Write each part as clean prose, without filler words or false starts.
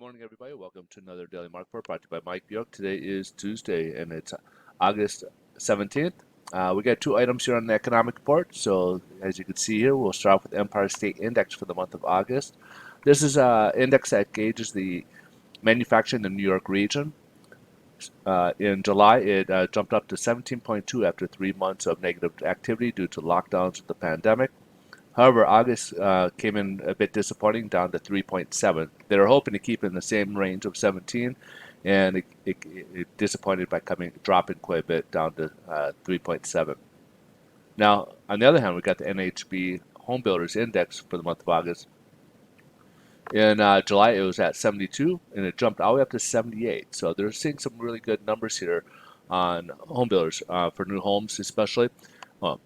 morning, everybody. Welcome to another Daily Market Report brought to you by Mike Bjork. Today is Tuesday, and it's August 17th. We got two items here on the economic report. So, as you can see here, we'll start off with Empire State Index for the month of August. This is an index that gauges the manufacturing in the New York region. In July, it jumped up to 17.2 after 3 months of negative activity due to lockdowns of the pandemic. However, August came in a bit disappointing, down to 3.7. They were hoping to keep it in the same range of 17, and it disappointed by dropping quite a bit down to 3.7. Now, on the other hand, we got the NHB Home Builders Index for the month of August. In July, it was at 72, and it jumped all the way up to 78. So they're seeing some really good numbers here on home builders for new homes, especially. Well,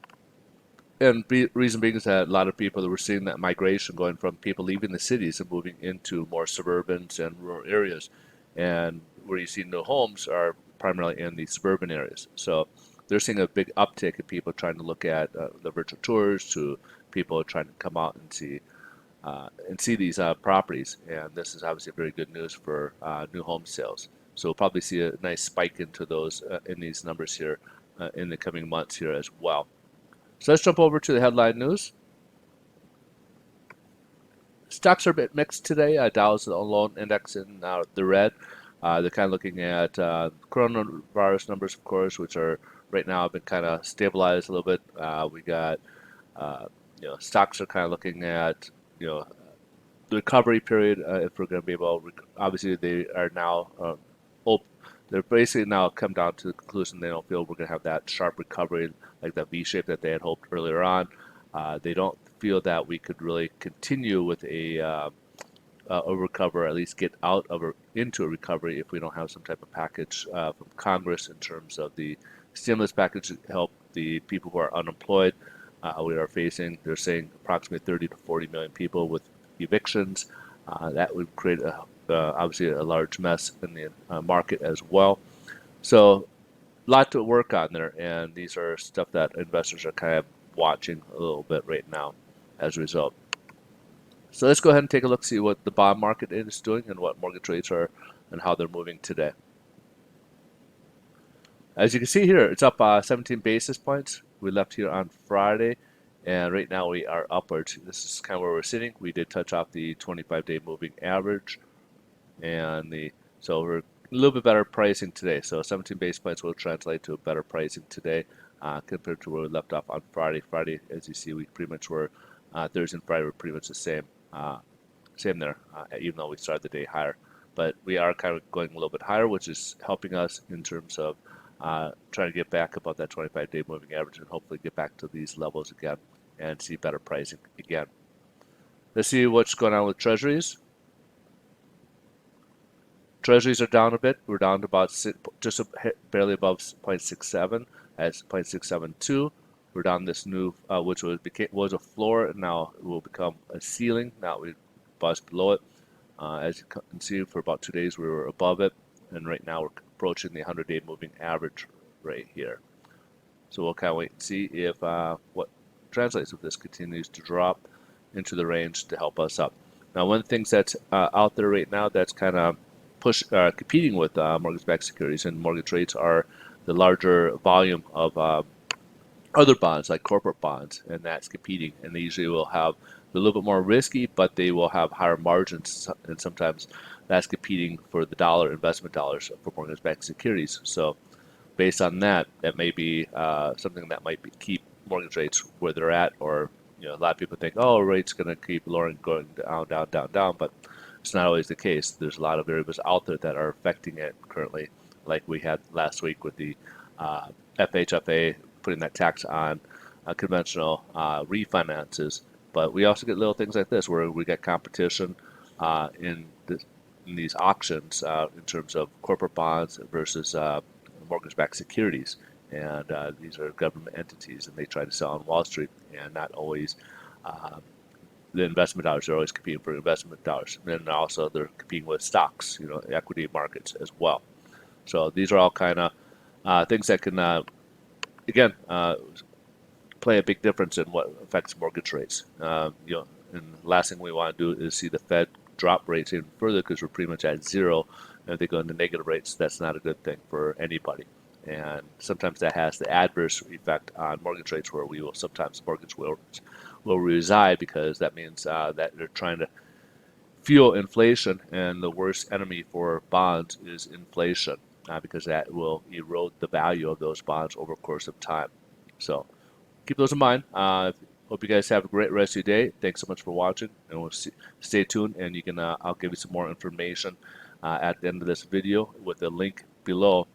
and reason being is that a lot of people that were seeing that migration going from people leaving the cities and moving into more suburbans and rural areas. And where you see new homes are primarily in the suburban areas. So they're seeing a big uptick in people trying to look at the virtual tours to people trying to come out and see these properties. And this is obviously very good news for new home sales. So we'll probably see a nice spike into those in these numbers here in the coming months here as well. So let's jump over to the headline news. Stocks are a bit mixed today. Dow's alone index in the red. They're kind of looking at coronavirus numbers, of course, which are right now have been kind of stabilized a little bit. We got, stocks are kind of looking at, the recovery period. If we're going to be able, obviously they are now they're basically now come down to the conclusion they don't feel we're going to have that sharp recovery like that V shape that they had hoped earlier on. They don't feel that we could really continue with a recovery, or at least get out of into a recovery if we don't have some type of package from Congress in terms of the stimulus package to help the people who are unemployed. We are facing, they're saying, approximately 30 to 40 million people with evictions. That would create obviously a large mess in the market as well. So a lot to work on there, and these are stuff that investors are kind of watching a little bit right now as a result. So let's go ahead and take a look, see what the bond market is doing and what mortgage rates are and how they're moving today. As you can see here, it's up 17 basis points. We left here on Friday, and right now we are upwards. This is kind of where we're sitting. We did touch off the 25-day moving average, and so we're a little bit better pricing today. So 17 basis points will translate to a better pricing today compared to where we left off on Friday. Friday, as you see, we pretty much were Thursday and Friday were pretty much the same there, even though we started the day higher. But we are kind of going a little bit higher, which is helping us in terms of trying to get back above that 25-day moving average and hopefully get back to these levels again and see better pricing again. Let's see what's going on with treasuries. Treasuries are down a bit. We're down to about just barely above 0.67 at 0.672. We're down this new, which was a floor, and now it will become a ceiling. Now we bust below it. As you can see, for about 2 days we were above it, and right now we're approaching the 100-day moving average right here. So we'll kind of wait and see if what translates if this continues to drop into the range to help us up. Now, one of the things that's out there right now that's kind of competing with mortgage-backed securities and mortgage rates are the larger volume of other bonds like corporate bonds, and that's competing. And they usually will have a little bit more risky, but they will have higher margins, and sometimes that's competing for the investment dollars for mortgage-backed securities. So based on that, that may be something that might keep mortgage rates where they're at, or a lot of people think, oh, rates going to keep lowering, going down, but it's not always the case. There's a lot of variables out there that are affecting it currently, like we had last week with the FHFA putting that tax on conventional refinances. But we also get little things like this where we get competition in these auctions in terms of corporate bonds versus mortgage-backed securities. And these are government entities, and they try to sell on Wall Street, and not always the investment dollars are always competing for investment dollars. And then also they're competing with stocks, equity markets as well. So these are all kind of things that can, again, play a big difference in what affects mortgage rates. And the last thing we want to do is see the Fed drop rates even further because we're pretty much at zero. And if they go into negative rates, that's not a good thing for anybody. And sometimes that has the adverse effect on mortgage rates, where we will sometimes mortgage will reside, because that means that they're trying to fuel inflation, and the worst enemy for bonds is inflation, because that will erode the value of those bonds over the course of time. So keep those in mind. Hope you guys have a great rest of your day. Thanks so much for watching, and we'll stay tuned. And you can I'll give you some more information at the end of this video with the link below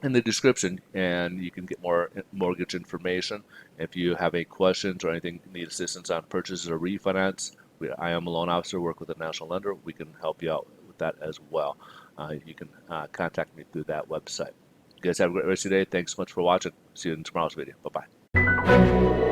in the description, and you can get more mortgage information. If you have any questions or anything, need assistance on purchases or refinance, I am a loan officer, work with a national lender. We can help you out with that as well. You can contact me through that website. You guys have a great rest of your day. Thanks so much for watching. See you in tomorrow's video. Bye-bye.